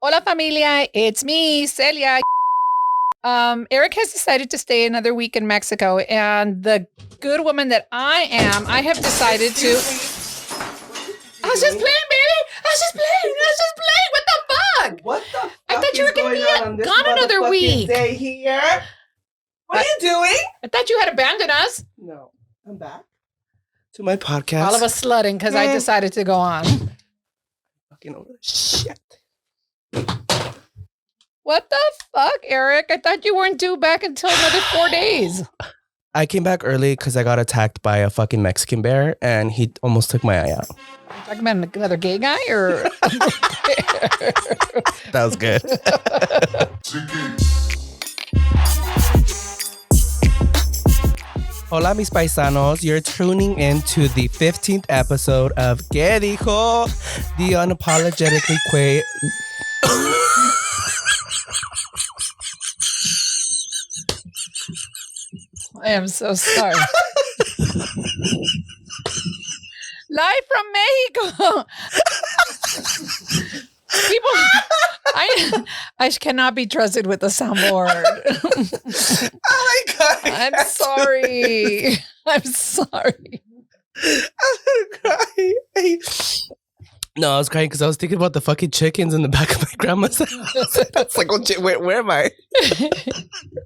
Hola familia, it's me, Celia. Eric has decided to stay another week in Mexico, and the good woman that I am, I have decided to... I was just playing, baby. I was just playing. What the fuck? What the fuck? I thought you were going to be gone another week. Day here. What are you doing? I thought you had abandoned us. No, I'm back to my podcast. All of us slutting because I decided to go on. Fucking over shit. What the fuck, Eric? I thought you weren't due back until another 4 days. I came back early because I got attacked by a fucking Mexican bear, and he almost took my eye out. Are you talking about another gay guy, or? That was good. Hola, mis paisanos. You're tuning in to the 15th episode of Que Dijo, the unapologetically queer... I am so sorry. Live from Mexico. People, I cannot be trusted with the soundboard. Oh my God. I'm sorry. I'm sorry. I'm gonna cry. No, I was crying because I was thinking about the fucking chickens in the back of my grandma's house. It's like, oh, where am I?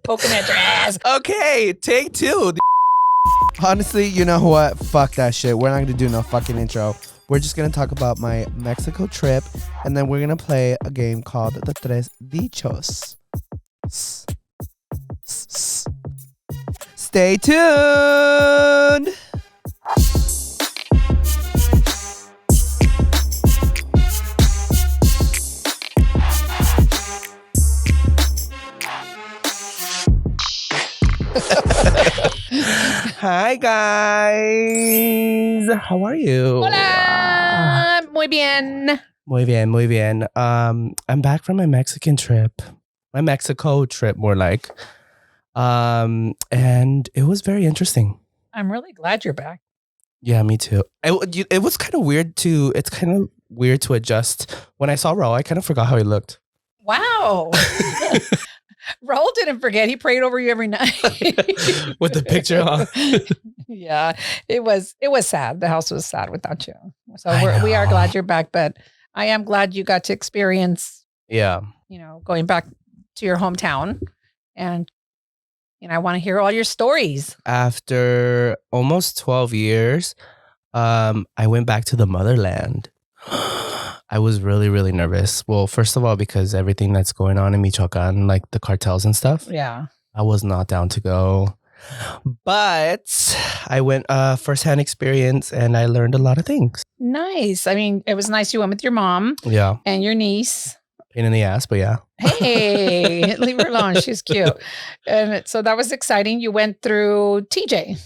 Poking at your ass. Okay, take two. Honestly, you know what? Fuck that shit. We're not going to do no fucking intro. We're just going to talk about my Mexico trip, and then we're going to play a game called The Tres Dichos. Stay tuned. Hi guys, how are you? Hola, muy bien. Muy bien. I'm back from my Mexico trip, more like, and it was very interesting. I'm really glad you're back. Yeah, me too. It was kind of weird to. It's kind of weird to adjust. When I saw Raul, I kind of forgot how he looked. Wow. Raul didn't forget. He prayed over you every night. With the picture on. Yeah, it was sad. The house was sad without you. So we are glad you're back, but I am glad you got to experience, going back to your hometown. And I want to hear all your stories. After almost 12 years, I went back to the motherland. I was really, really nervous. Well, first of all, because everything that's going on in Michoacan, like the cartels and stuff. Yeah. I was not down to go. But I went firsthand experience, and I learned a lot of things. Nice. I mean, it was nice you went with your mom. Yeah. And your niece. Pain in the ass, but yeah. Hey, leave her alone. She's cute. And so that was exciting. You went through TJ.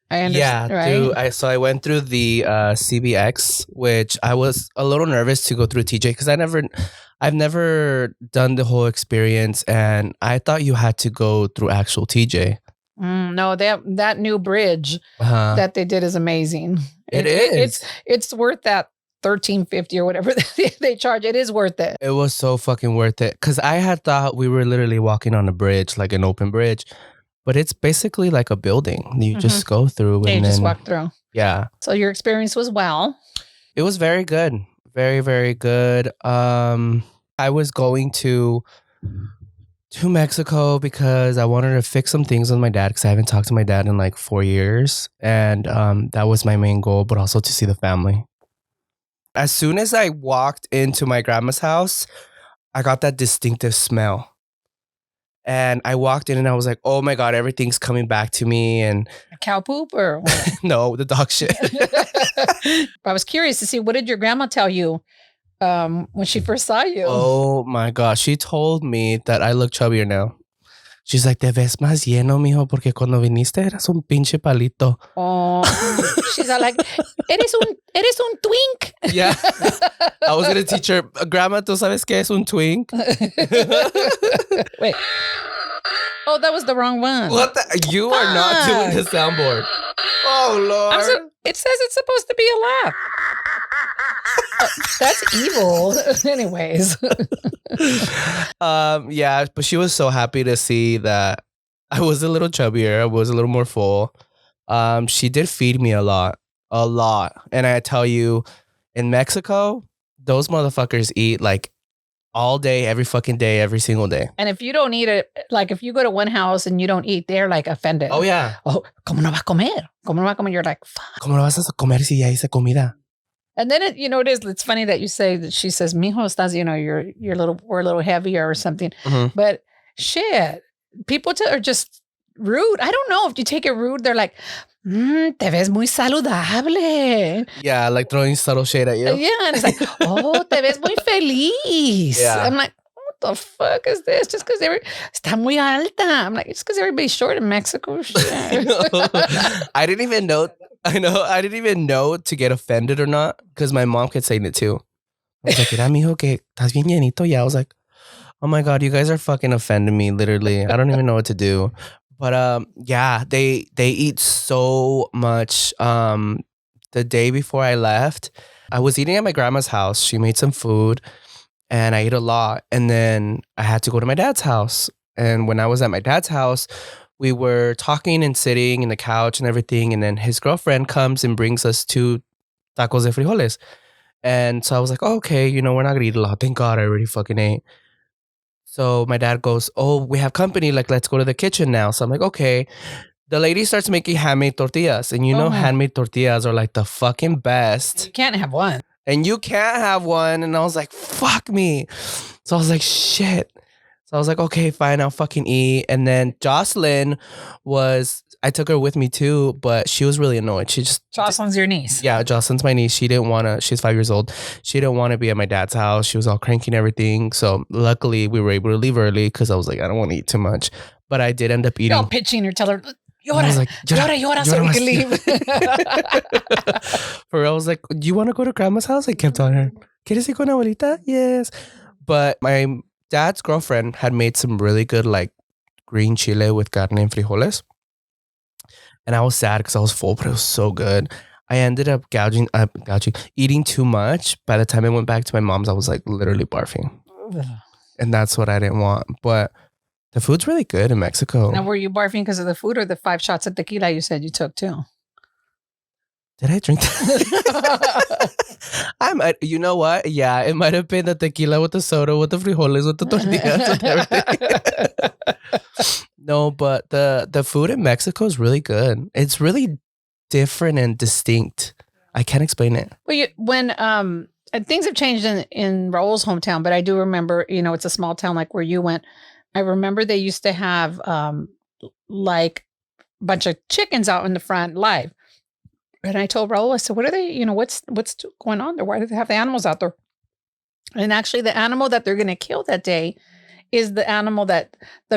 I understand, right? I went through the CBX, which I was a little nervous to go through TJ because I've never done the whole experience, and I thought you had to go through actual TJ. No, that new bridge that they did is amazing. It is. It's worth that $13.50 or whatever they charge. It is worth it. It was so fucking worth it because I had thought we were literally walking on a bridge, like an open bridge. But it's basically like a building. You just go through. And just walk through. Yeah. So your experience was well. It was very good. Very, very good. I was going to Mexico because I wanted to fix some things with my dad because I haven't talked to my dad in like 4 years. And that was my main goal, but also to see the family. As soon as I walked into my grandma's house, I got that distinctive smell. And I walked in and I was like, oh my God, everything's coming back to me. And cow poop or what? No, the dog shit. I was curious to see, what did your grandma tell you when she first saw you? Oh my God. She told me that I look chubbier now. She's like, te ves más lleno, mijo, porque cuando viniste eras un pinche palito. Oh, she's like, eres un twink. Yeah. I was going to teach her, Grandma, ¿tú sabes qué es un twink? Wait. Oh, that was the wrong one. What the? You are not doing the soundboard. Oh, Lord. It says it's supposed to be a laugh. That's evil. Anyways. Yeah, but she was so happy to see that I was a little chubbier. I was a little more full. She did feed me a lot. And I tell you, in Mexico, those motherfuckers eat like all day, every fucking day, every single day. And if you don't eat it, like if you go to one house and you don't eat, they're like offended. Oh, yeah. Oh, ¿cómo no va a comer? ¿Cómo no va a comer? You're like, fuck. ¿Cómo no vas a comer si ya hice comida? And then it's funny that you say that she says, mijo, estás, we're a little heavier or something. Mhm. But shit, people are just rude. I don't know if you take it rude, they're like, te ves muy saludable. Yeah, like throwing subtle shade at you. Yeah, and it's like, oh, te ves muy feliz. Yeah. I'm like, what the fuck is this? Just because está muy alta. I'm like, it's because everybody's short in Mexico. Shit. I didn't even know. I didn't even know to get offended or not because my mom kept saying it too. I was like, mira, mijo, que estás bien llenito. Yeah, I was like, oh my God, you guys are fucking offending me, literally. I don't even know what to do. But yeah, they eat so much. The day before I left, I was eating at my grandma's house. She made some food and I ate a lot. And then I had to go to my dad's house. And when I was at my dad's house, we were talking and sitting in the couch and everything. And then his girlfriend comes and brings us 2 tacos de frijoles. And so I was like, oh, okay, we're not going to eat a lot. Thank God I already fucking ate. So my dad goes, oh, we have company. Like, let's go to the kitchen now. So I'm like, okay. The lady starts making handmade tortillas. And handmade tortillas are like the fucking best. You can't have one. And you can't have one. And I was like, fuck me. So I was like, shit. So I was like, okay, fine, I'll fucking eat. And then Jocelyn I took her with me too, but she was really annoyed. Jocelyn's your niece. Yeah, Jocelyn's my niece. She didn't want to, she's 5 years old. She didn't want to be at my dad's house. She was all cranky and everything. So luckily we were able to leave early because I was like, I don't want to eat too much. But I did end up eating. You're all pitching her, tell her, llora, I was like, llora, so we can leave. For real, I was like, do you want to go to grandma's house? I kept telling her, ¿Quieres ir con abuelita? Yes. But my dad's girlfriend had made some really good like green chile with carne and frijoles. And I was sad because I was full, but it was so good. I ended up eating too much. By the time I went back to my mom's, I was like literally barfing. And that's what I didn't want. But the food's really good in Mexico. Now, were you barfing because of the food or the 5 shots of tequila you said you took too? Did I drink that? You know what? Yeah, it might have been the tequila with the soda, with the frijoles, with the tortillas, with everything. No, but the food in Mexico is really good. It's really different and distinct. I can't explain it. Well, when things have changed in Raul's hometown, but I do remember, it's a small town like where you went. I remember they used to have like a bunch of chickens out in the front live. And I told Raul, I said, what are they, what's going on there? Why do they have the animals out there? And actually the animal that they're going to kill that day is the animal the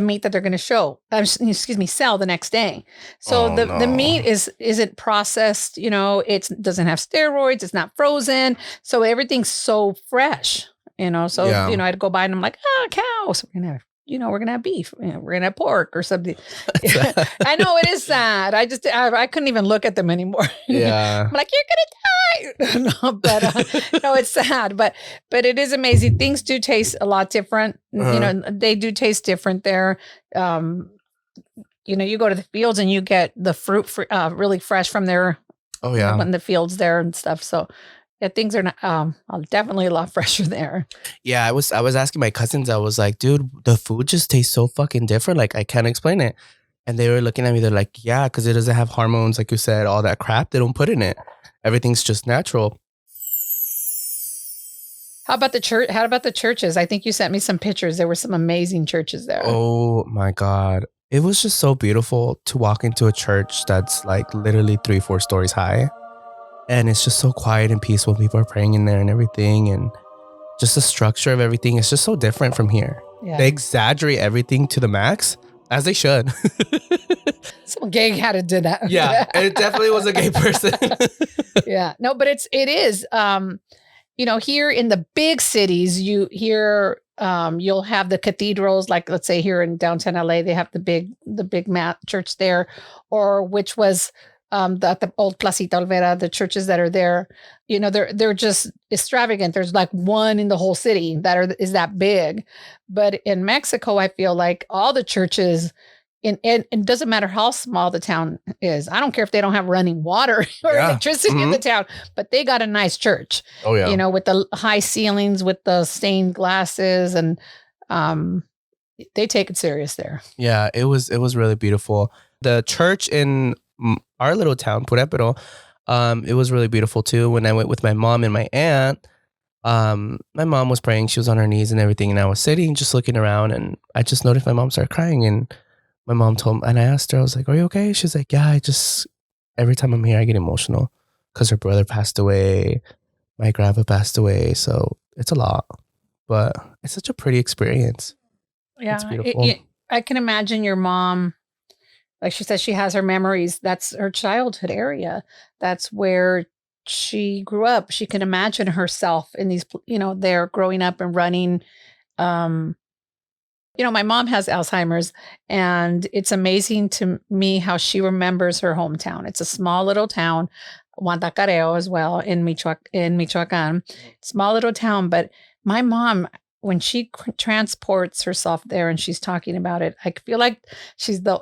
meat that they're going to sell the next day. So the meat isn't processed, it doesn't have steroids. It's not frozen. So everything's so fresh, so, Yeah. I'd go by and I'm like, cow. So we're going to have beef, we're going to have pork or something. I know it is sad. I couldn't even look at them anymore. Yeah. I'm like, you're going to die. No, but no, it's sad, but it is amazing. Things do taste a lot different. They do taste different there. You go to the fields and you get the fruit really fresh from there. Oh yeah. In the fields there and stuff. So yeah, things are not, definitely a lot fresher there. Yeah, I was asking my cousins, I was like, dude, the food just tastes so fucking different. Like, I can't explain it. And they were looking at me, they're like, yeah, because it doesn't have hormones, like you said, all that crap they don't put in it. Everything's just natural. How about the church? How about the churches? I think you sent me some pictures. There were some amazing churches there. Oh my God. It was just so beautiful to walk into a church that's like literally 3-4 stories high. And it's just so quiet and peaceful. People are praying in there and everything. And just the structure of everything is just so different from here. Yeah. They exaggerate everything to the max, as they should. Some gay had to do that. Yeah, it definitely was a gay person. Yeah. No, but it is, here in the big cities, you'll have the cathedrals, like let's say here in downtown LA, they have the big church there, or which was the old Placita Olvera, the churches that are there, they're just extravagant. There's like one in the whole city is that big. But in Mexico, I feel like all the churches, it doesn't matter how small the town is. I don't care if they don't have running water or electricity in the town, but they got a nice church. Oh yeah. With the high ceilings, with the stained glasses, and they take it serious there. Yeah, it was really beautiful. The church in our little town, Purépero, it was really beautiful too. When I went with my mom and my aunt, my mom was praying. She was on her knees and everything, and I was sitting just looking around, and I just noticed my mom started crying, and my mom told me, and I asked her, I was like, "Are you okay?" She's like, "Yeah, every time I'm here, I get emotional because her brother passed away, my grandpa passed away, so it's a lot, but it's such a pretty experience." Yeah, it's beautiful. I can imagine your mom. Like she says, she has her memories. That's her childhood area. That's where she grew up. She can imagine herself in these, there growing up and running. My mom has Alzheimer's, and it's amazing to me how she remembers her hometown. It's a small little town, Guantacareo as well, in Michoacan. Small little town, but my mom, when she transports herself there and she's talking about it, I feel like she's the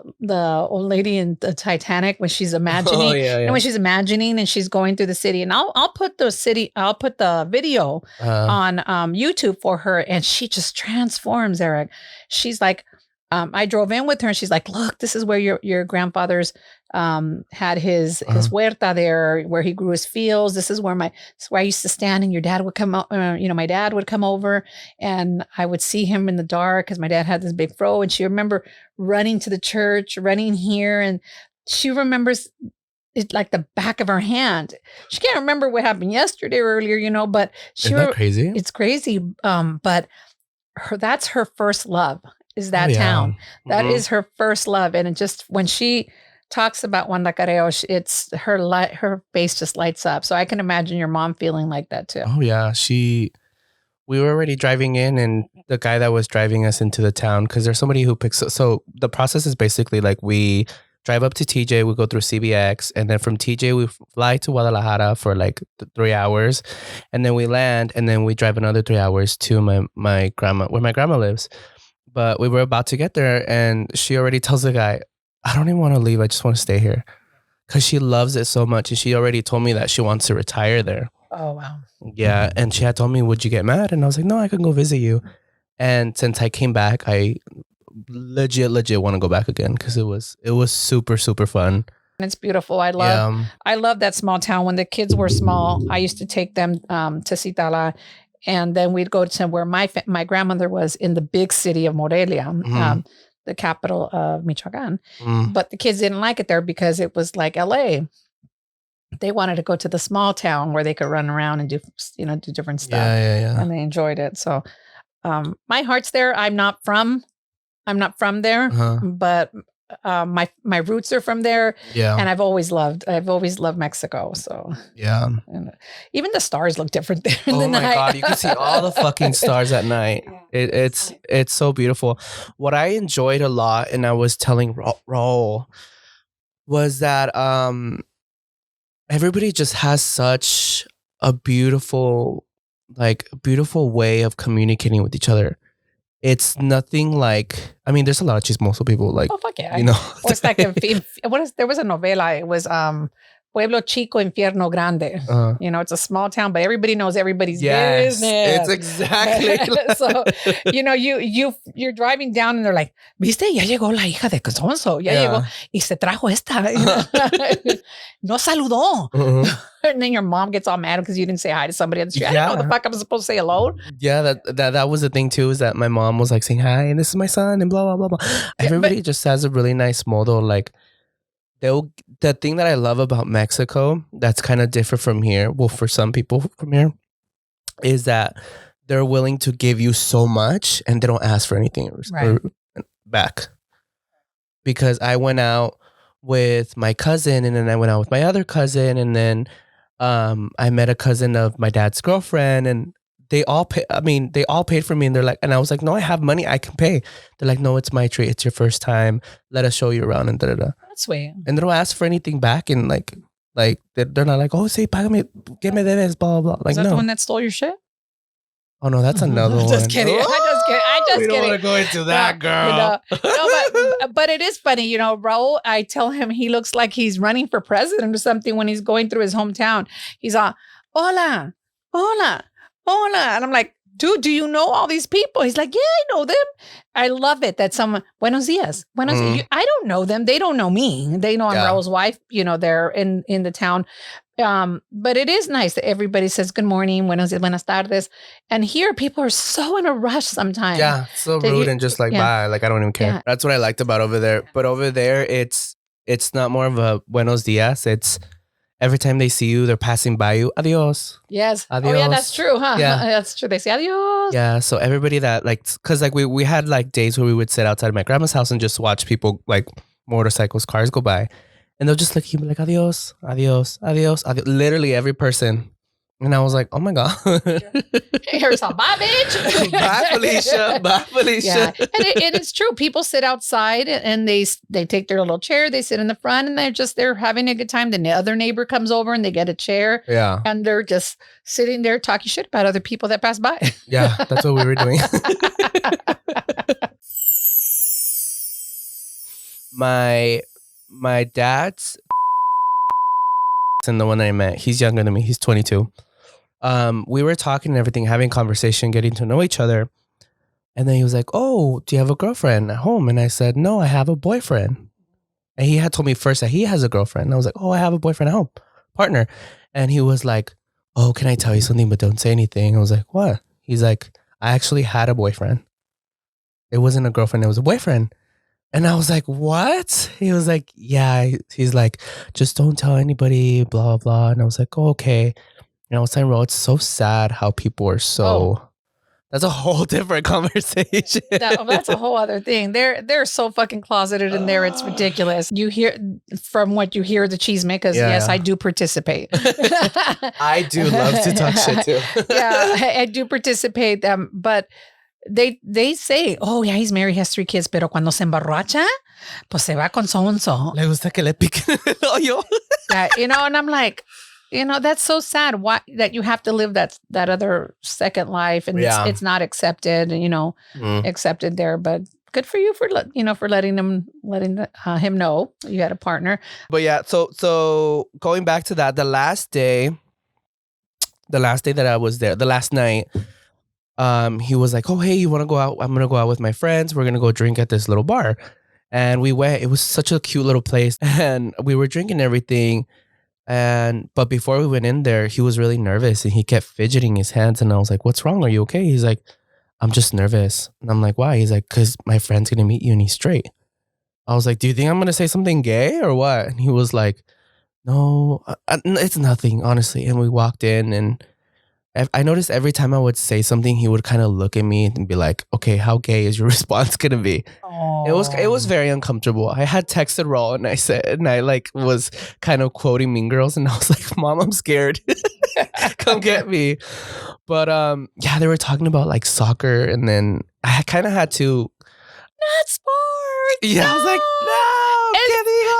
old lady in the Titanic when she's imagining. Oh, yeah. When she's imagining and she's going through the city. And I'll put the video on YouTube for her, and she just transforms, Eric. She's like, I drove in with her, and she's like, "Look, this is where your grandfather's had his huerta there, where he grew his fields. This is where I used to stand, and your dad would come my dad would come over, and I would see him in the dark because my dad had this big fro." And she remember running to the church, running here, and she remembers it like the back of her hand. She can't remember what happened yesterday or earlier, but Isn't that crazy? It's crazy. But that's her first love. Is that town. That is her first love. And it just, when she talks about Guantacareo, it's her face just lights up. So I can imagine your mom feeling like that too. Oh yeah. We were already driving in, and the guy that was driving us into the town, because there's somebody who picks up. So the process is basically like we drive up to TJ, we go through CBX, and then from TJ we fly to Guadalajara for like 3 hours, and then we land, and then we drive another 3 hours to my grandma, where my grandma lives. But we were about to get there, and she already tells the guy, "I don't even want to leave. I just want to stay here," because she loves it so much. And she already told me that she wants to retire there. Oh, wow. Yeah. And she had told me, "Would you get mad?" And I was like, "No, I can go visit you." And since I came back, I legit want to go back again, because it was super, super fun. And it's beautiful. I love that small town. When the kids were small, I used to take them to Citala. And then we'd go to where my grandmother was, in the big city of Morelia, the capital of Michoacan. But the kids didn't like it there because it was like LA. They wanted to go to the small town where they could run around and do different stuff. Yeah. And they enjoyed it. So my heart's there. I'm not from there, but my roots are from there. Yeah. And I've always loved Mexico. So yeah. And even the stars look different there. Oh my God, you can see all the fucking stars at night. It's so beautiful. What I enjoyed a lot, and I was telling Raul, was that everybody just has such a beautiful way of communicating with each other. It's nothing like, I mean, there's a lot of chismoso people, like, oh, fuck yeah. Or it's like, there was a novela. It was Pueblo Chico, Infierno Grande. It's a small town, but everybody knows everybody's business. It's exactly. So, you're driving down, and they're like, ¿Viste? Ya llegó la hija de so-and-so. Ya llegó y se trajo esta. No saludó. And then your mom gets all mad because you didn't say hi to somebody on the street. I don't know what the fuck I'm supposed to say hello. Yeah, that was the thing too, is that my mom was like saying hi, and this is my son, and blah, blah, blah, blah. Everybody just has a really nice modo. Like, the thing that I love about Mexico that's kind of different from here, well, for some people from here, is that they're willing to give you so much, and they don't ask for anything back. Because I went out with my cousin, and then I went out with my other cousin, and then I met a cousin of my dad's girlfriend, and they all pay. I mean, they all paid for me, and they're like, and I was like, no, I have money, I can pay. They're like, no, it's my treat. It's your first time. Let us show you around and da da da. That's sweet. And they don't ask for anything back, and like they're not like, oh, say, págame, give me debes, blah blah blah. Like, Is that no. the one that stole your shit? Oh no, that's another one. Just kidding. I'm just kidding. We don't want to go into that, girl. No, but it is funny, you know, Raul, I tell him he looks like he's running for president or something when he's going through his hometown. He's all, hola, hola, hola. And I'm like, dude, do you know all these people? He's like, yeah, I know them. I love it that someone, buenos dias. Buenos dias. I don't know them. They don't know me. They know I'm Raul's wife, you know, they're in the town. But it is nice that everybody says good morning, buenos dias, buenas tardes. And here people are so in a rush sometimes. Yeah, so rude and just like bye. Like I don't even care. Yeah. That's what I liked about over there. But over there, it's not more of a buenos dias. It's every time they see you, they're passing by you. Adios. Yes. Adios. Oh yeah, that's true, huh? Yeah. That's true. They say adios. Yeah. So everybody that like, cause like we had like days where we would sit outside my grandma's house and just watch people like motorcycles, cars go by. And they'll just he'd be like, adios, adios, adios, adios. Literally every person. And I was like, oh my God. Here's a bye, bitch. Bye, Felicia. Bye, Felicia. Yeah. And it's true. People sit outside and they take their little chair. They sit in the front and they're having a good time. The other neighbor comes over and they get a chair. Yeah. And they're just sitting there talking shit about other people that pass by. Yeah. That's what we were doing. My dad's and the one I met, he's younger than me. He's 22. We were talking and everything, having conversation, getting to know each other. And then he was like, oh, do you have a girlfriend at home? And I said, no, I have a boyfriend. And he had told me first that he has a girlfriend. And I was like, oh, I have a boyfriend at home, partner. And he was like, oh, can I tell you something, but don't say anything? I was like, what? He's like, I actually had a boyfriend. It wasn't a girlfriend, it was a boyfriend. And I was like, what? He was like, yeah. He's like, just don't tell anybody, blah, blah. And I was like, oh, okay. And I was saying, bro, it's so sad how people are so... That's a whole different conversation. That's a whole other thing. They're so fucking closeted in there. It's ridiculous. You hear from what you hear the chisme, yes, I do participate. I do love to talk shit too. Yeah, I do participate. But they say, oh yeah, he's married, he has 3 kids, pero cuando se emborracha, pues se va con so and so. Le gusta que le piquen el hoyo. Yeah, you know, and I'm like, you know, that's so sad. Why that you have to live that other second life, and it's not accepted, you know, accepted there. But good for you for letting him know you had a partner. But yeah, so going back to that, the last day that I was there, the last night, he was like, oh hey, you want to go out? I'm gonna go out with my friends. We're gonna go drink at this little bar, and we went. It was such a cute little place, and we were drinking everything. But before we went in there, he was really nervous and he kept fidgeting his hands. And I was like, what's wrong? Are you okay? He's like, I'm just nervous. And I'm like, why? He's like, because my friend's going to meet you and he's straight. I was like, do you think I'm going to say something gay or what? And he was like, no, it's nothing, honestly. And we walked in and I noticed every time I would say something, he would kind of look at me and be like, okay, how gay is your response going to be? Aww. It was very uncomfortable. I had texted Raul and I like was kind of quoting Mean Girls and I was like, Mom, I'm scared. Come get me. But yeah, they were talking about like soccer and then I kind of had to. Not sports. Yeah, I was like, no, ¿qué digo?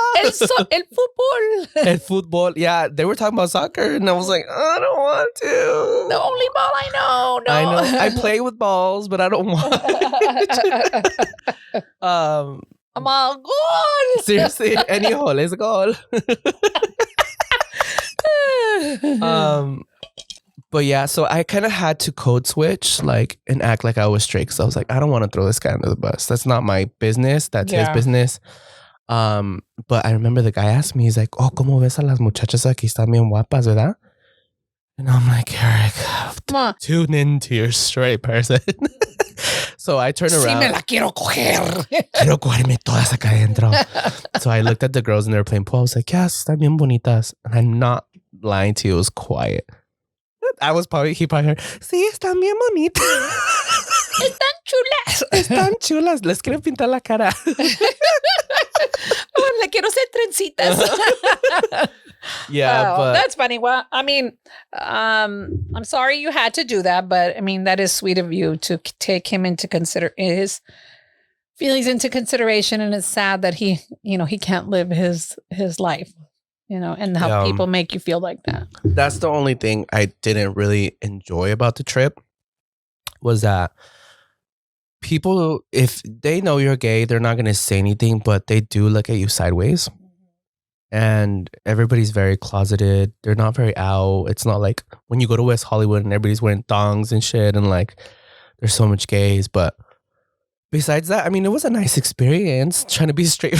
El fútbol. El fútbol. Yeah, they were talking about soccer and I was like, I don't want to. The only ball I know. No. I know. I play with balls, but I don't want it. I'm all gol. Seriously, any hole is a goal. But yeah, so I kind of had to code switch, like, and act like I was straight. Because I was like, I don't want to throw this guy under the bus. That's not my business. That's his business. But I remember the guy asked me, he's like, oh, ¿cómo ves a las muchachas aquí? Están bien guapas, ¿verdad? And I'm like, Eric, tune into your straight person. So I turned around. Sí me la quiero coger. Quiero cogerme todas acá adentro. So I looked at the girls and they were playing pool. I was like, yes, están bien bonitas. And I'm not lying to you. It was quiet. He probably heard, sí, están bien bonitas. Están chulas. Están chulas. Les quiero pintar la cara. Le quiero hacer trencitas. Yeah, Oh, but that's funny. Well, I mean, I'm sorry you had to do that, but I mean, that is sweet of you to take him into his feelings into consideration. And it's sad that he can't live his life, and how people make you feel like that. that's the only thing I didn't really enjoy about the trip was that people, if they know you're gay, they're not going to say anything, but they do look at you sideways. And everybody's very closeted. They're not very out. It's not like when you go to West Hollywood and everybody's wearing thongs and shit and like there's so much gays. But besides that, I mean, it was a nice experience trying to be straight.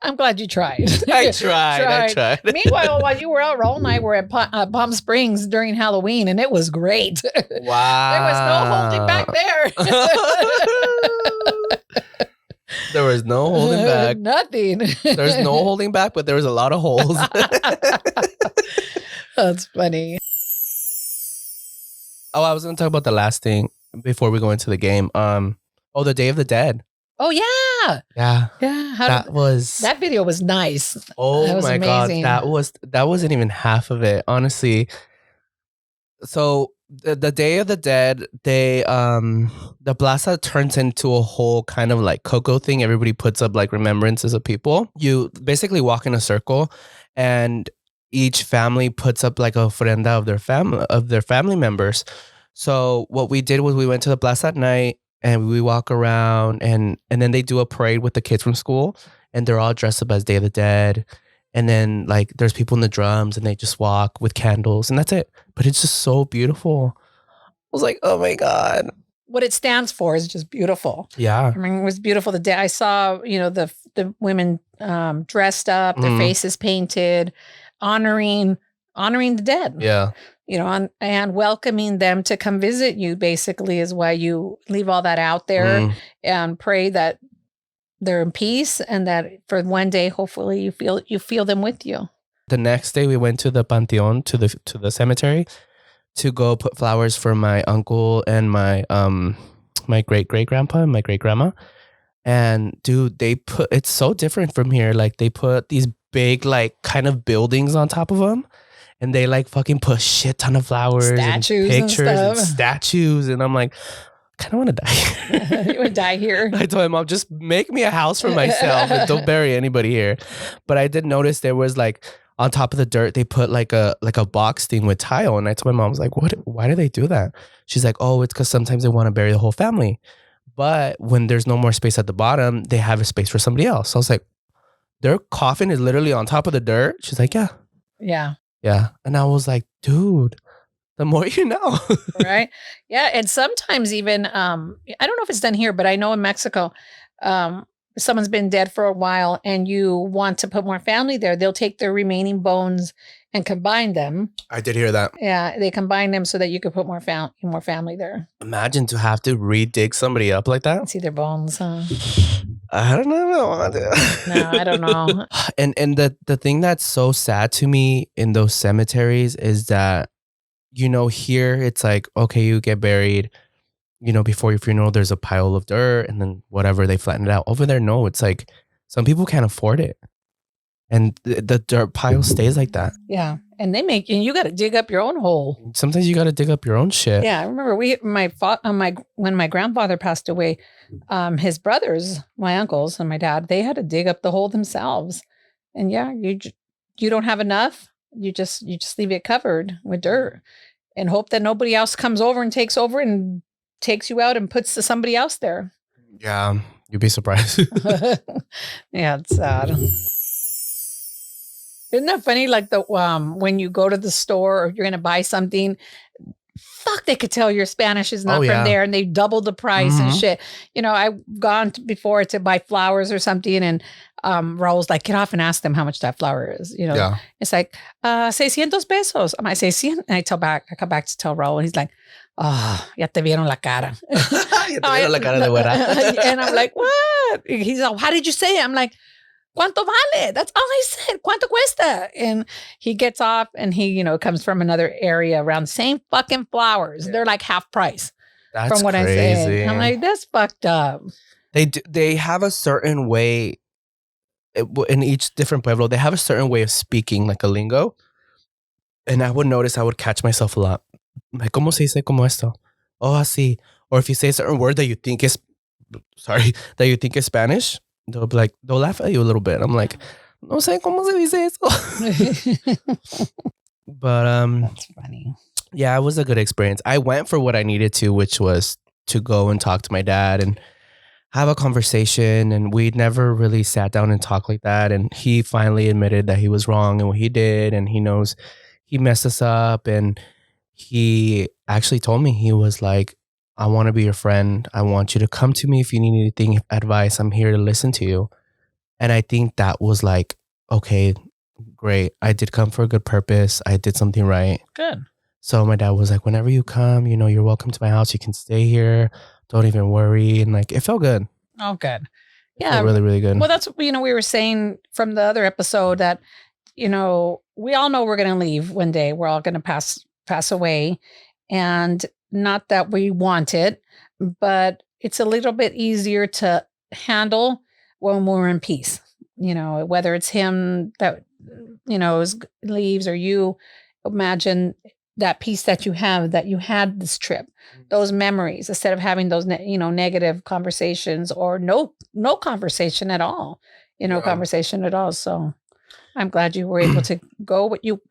I'm glad you tried. I tried. Meanwhile, while you were out, Raul and I were at Palm Springs during Halloween, and it was great. Wow. There was no holding back there. There was no holding back. Nothing. There's no holding back, but there was a lot of holes. That's funny. Oh, I was going to talk about the last thing before we go into the game. The Day of the Dead. Oh yeah. Yeah. Yeah. That video was nice. Oh was my amazing. God. That wasn't even half of it, honestly. So the Day of the Dead, the plaza turns into a whole kind of like Coco thing. Everybody puts up like remembrances of people. You basically walk in a circle, and each family puts up like a ofrenda of their family members. So what we did was we went to the plaza at night and we walk around, and then they do a parade with the kids from school, and they're all dressed up as Day of the Dead. And then like there's people in the drums and they just walk with candles and that's it. But it's just so beautiful. I was like, oh my God. What it stands for is just beautiful. Yeah. I mean, it was beautiful. The day I saw, the women dressed up, their faces painted, honoring the dead. Yeah. And welcoming them to come visit you basically is why you leave all that out there and pray that they're in peace and that for one day, hopefully you feel them with you. The next day we went to the Panteon, to the cemetery to go put flowers for my uncle and my great grandpa and my great grandma. And dude, it's so different from here. Like they put these big like kind of buildings on top of them. And they like fucking put shit ton of flowers, statues, and pictures, and statues. And I'm like, I kind of want to die here. You would die here. I told my mom, just make me a house for myself and don't bury anybody here. But I did notice there was like on top of the dirt, they put like a box thing with tile. And I told my mom, I was like, what? Why do they do that? She's like, oh, it's because sometimes they want to bury the whole family. But when there's no more space at the bottom, they have a space for somebody else. So I was like, their coffin is literally on top of the dirt. She's like, yeah. Yeah. Yeah. And I was like, dude, the more you know. Right. Yeah. And sometimes even, I don't know if it's done here, but I know in Mexico, someone's been dead for a while and you want to put more family there, they'll take their remaining bones and combine them. I did hear that. Yeah. They combine them so that you could put more family there. Imagine to have to re-dig somebody up like that. See their bones, huh? I don't know if I want to. No, I don't know. And the thing that's so sad to me in those cemeteries is that, here it's like, okay, you get buried, before your funeral, there's a pile of dirt and then whatever, they flatten it out. Over there, no, it's like some people can't afford it. And the dirt pile stays like that. Yeah. And you got to dig up your own hole. Sometimes you got to dig up your own shit. Yeah. I remember when my grandfather passed away, his brothers, my uncles and my dad, they had to dig up the hole themselves. And yeah, you don't have enough. You just leave it covered with dirt and hope that nobody else comes over and takes over and takes you out and puts somebody else there. Yeah. You'd be surprised. Yeah. It's sad. Isn't that funny? Like when you go to the store or you're going to buy something, they could tell your Spanish is not from there and they doubled the price and shit. I've gone before to buy flowers or something and Raul's like, get off and ask them how much that flower is. It's like, 600 pesos. I'm like, 600. And I come back to tell Raul and he's like, oh, ya te vieron la cara. Ya te vieron la cara de güera. And I'm like, what? He's like, how did you say it? I'm like, ¿Cuánto vale? That's all I said. ¿Cuánto cuesta? And he gets off and he, comes from another area around the same fucking flowers. Yeah. They're like half price. That's from what crazy. I said. I'm like, that's fucked up. They have a certain way. in each different pueblo, they have a certain way of speaking, like a lingo. And I would notice I would catch myself a lot. Like, ¿cómo se dice como esto? Oh, así. Or if you say a certain word that you think is, Spanish, they'll laugh at you a little bit. I'm like, no sé cómo se dice eso. But That's funny. yeah, it was a good experience. I went for what I needed to, which was to go and talk to my dad and have a conversation. And we never really sat down and talked like that. And he finally admitted that he was wrong and what he did. And he knows he messed us up. And he actually told me, he was like, I want to be your friend. I want you to come to me if you need anything, advice. I'm here to listen to you. And I think that was like, okay, great. I did come for a good purpose. I did something right. Good. So my dad was like, whenever you come, you're welcome to my house. You can stay here. Don't even worry. And like, it felt good. Oh, good. It felt really, really good. Well, that's, we were saying from the other episode that, we all know we're going to leave one day. We're all going to pass away. And not that we want it, but it's a little bit easier to handle when we're in peace. Whether it's him that, leaves, or you imagine that peace that you have, that you had this trip, those memories, instead of having those, negative conversations or no conversation at all, conversation at all. So I'm glad you were able to go what you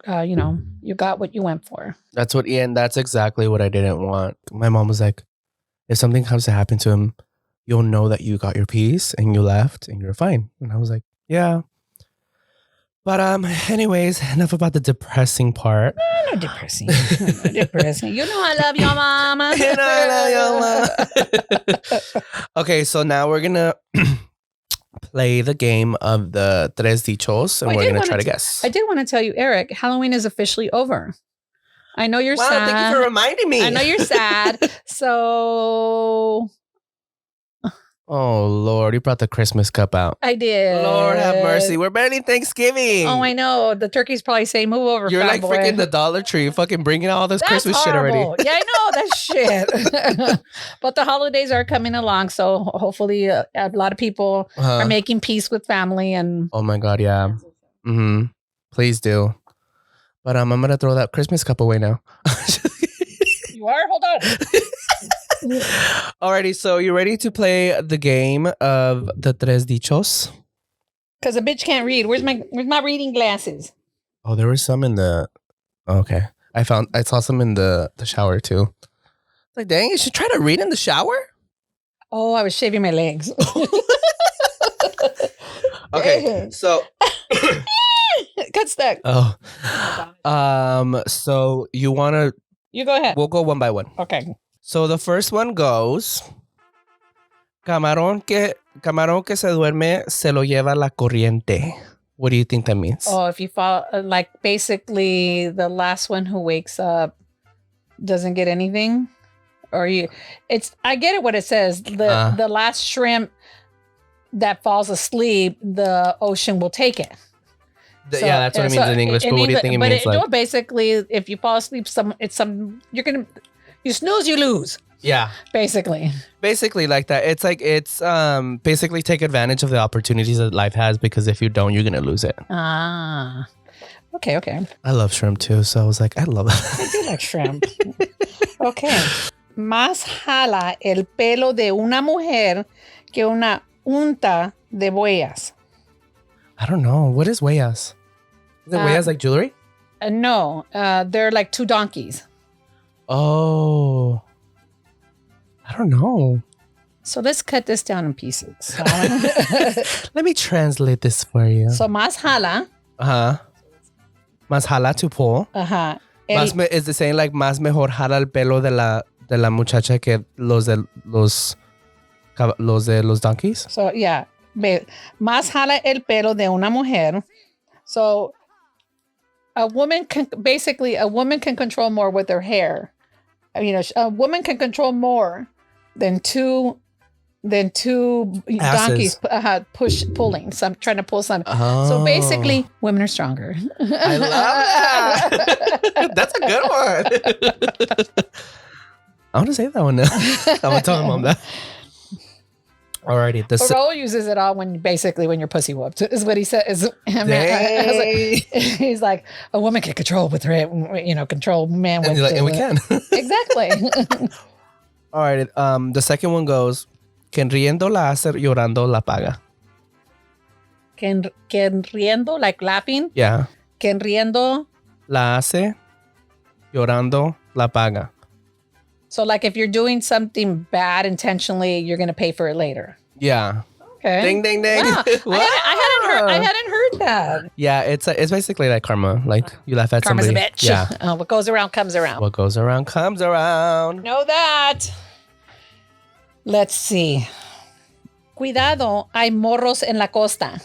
got what you went for. That's exactly what I didn't want. My mom was like, if something comes to happen to him, you'll know that you got your peace and you left and you're fine. And I was like, yeah. But anyways, enough about the depressing part. No depressing. No depressing. I love your mama. I love your mama. Okay, so now we're gonna play the game of the Tres Dichos, and we're gonna try to guess. I did want to tell you, Eric, Halloween is officially over. I know you're sad. Thank you for reminding me. I know you're sad. So oh, Lord, you brought the Christmas cup out. I did. Lord have mercy. We're barely Thanksgiving. Oh, I know. The turkey's probably saying, move over, You're like boy. freaking the Dollar Tree, fucking bringing out all this Christmas horrible. shit already. Yeah, I know. That's shit. But the holidays are coming along. So hopefully a lot of people are making peace with family. And oh my God, yeah. Mm-hmm. Please do. But I'm going to throw that Christmas cup away now. You are? Hold on. Alrighty, so you ready to play the game of the Tres Dichos? Because a bitch can't read. Where's my reading glasses? Oh, there was some in the... Okay. I saw some in the shower too. Like, dang, you should try to read in the shower? Oh, I was shaving my legs. Okay, so... Got stuck. Oh. So you want to... You go ahead. We'll go one by one. Okay. So the first one goes, camarón que se duerme se lo lleva la corriente. What do you think that means? Oh, if you fall, like basically the last one who wakes up doesn't get anything, I get it what it says. The last shrimp that falls asleep, the ocean will take it. Yeah, that's what it means in English. But what do you think it means? But basically, if you fall asleep, you snooze, you lose. Yeah. Basically like that. It's like, basically take advantage of the opportunities that life has, because if you don't, you're going to lose it. Ah. Okay. I love shrimp too. So I was like, I love it. I do like shrimp. Okay. Más jala el pelo de una mujer que una unta de huellas. I don't know. What is huellas? Is it huellas like jewelry? No. They're like two donkeys. Oh, I don't know. So let's cut this down in pieces. Let me translate this for you. So más jala. Más jala to pull. Is it saying like más mejor jala el pelo de la muchacha que los de los donkeys? So yeah, más jala el pelo de una mujer. So a woman can control more with her hair. A woman can control more than two donkeys pulling. So I'm trying to pull some. Oh. So basically, women are stronger. I love that. That's a good one. I want to say that one now. I'm gonna tell my mom that. Alrighty. But Raul uses it all when you're pussy whooped, is what he says. He's like, a woman can control with her, control man with. And we can. Exactly. All right. The second one goes, quien riendo la hace, llorando la paga. Quien riendo, like laughing. Yeah. Quien riendo. La hace, llorando la paga. So like if you're doing something bad intentionally, you're going to pay for it later. Yeah. Okay. Ding, ding, ding. Wow. I hadn't heard that. Yeah, it's basically like karma. Like you laugh at Karma's somebody. a bitch. Yeah. What goes around comes around. What goes around comes around. Know that. Let's see. Cuidado, hay morros en la costa.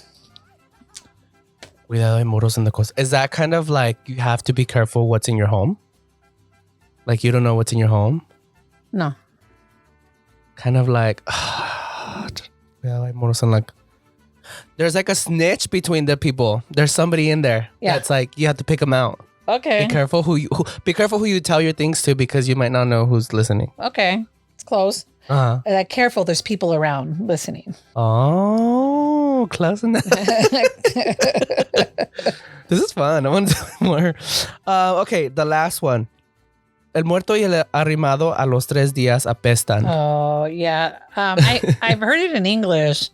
Cuidado, hay morros en la costa. Is that kind of like you have to be careful what's in your home? Like you don't know what's in your home? No. Kind of like, cuidado, hay morros en la. There's like a snitch between the people. There's somebody in there. Yeah. That's like you have to pick them out. Okay. Be careful who you tell your things to because you might not know who's listening. Okay. It's close. Uh-huh. Careful, there's people around listening. Oh, close enough. This is fun. I want to tell more. Okay, the last one. El muerto y el arrimado a los 3 días apestan. Oh, yeah. I've heard it in English.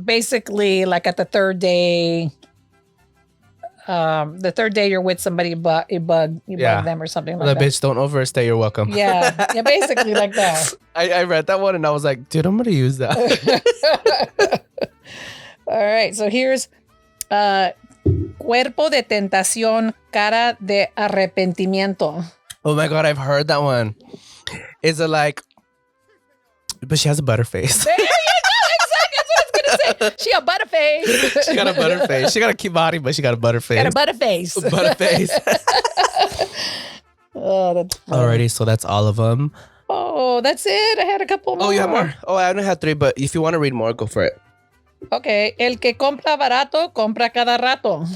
Basically, like at the third day, you're with somebody, but you bug them or something like The that. bitch, don't overstay your welcome. Yeah, basically like that. I read that one and I was like, dude, I'm going to use that. All right, so here's cuerpo de tentación, cara de arrepentimiento. Oh my God, I've heard that one. Is it like, but she has a butter face. There you go, exactly. That's what I was going to say. She a butterface. She got a butter face. She got a cute body, but she got a butter face. Got a butterface. Butter face. Oh, that's funny. Alrighty, so that's all of them. Oh, that's it. I had a couple more. Oh, you have more? Oh, I only had 3, but if you want to read more, go for it. Okay. El que compra barato, compra cada rato.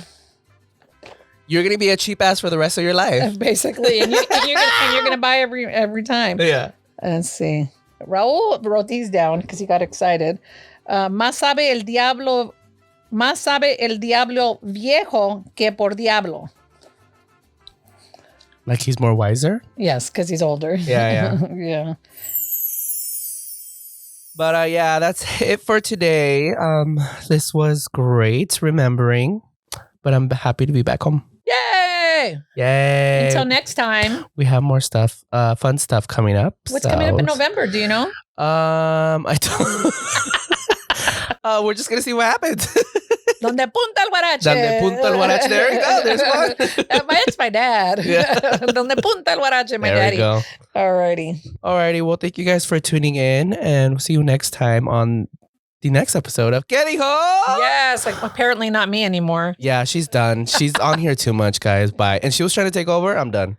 You're going to be a cheap ass for the rest of your life. Basically. And you're gonna buy every time. Yeah. Let's see. Raul wrote these down because he got excited. Más sabe el diablo viejo que por diablo. Like he's more wiser? Yes, because he's older. Yeah. Yeah. But yeah, that's it for today. This was great remembering, but I'm happy to be back home. Yay! Yay! Until next time. We have more stuff, fun stuff coming up. What's coming up in November? Do you know? I don't. We're just gonna see what happens. Donde punta el guarache. Donde punta el guarache. There you go. There's one. It's my dad. Yeah. Donde punta el guarache, my There daddy. we go. Alrighty. Well, thank you guys for tuning in, and we'll see you next time on the next episode of Que Dijo. Yes, like apparently not me anymore. Yeah, she's done. She's on here too much, guys. Bye. And she was trying to take over. I'm done.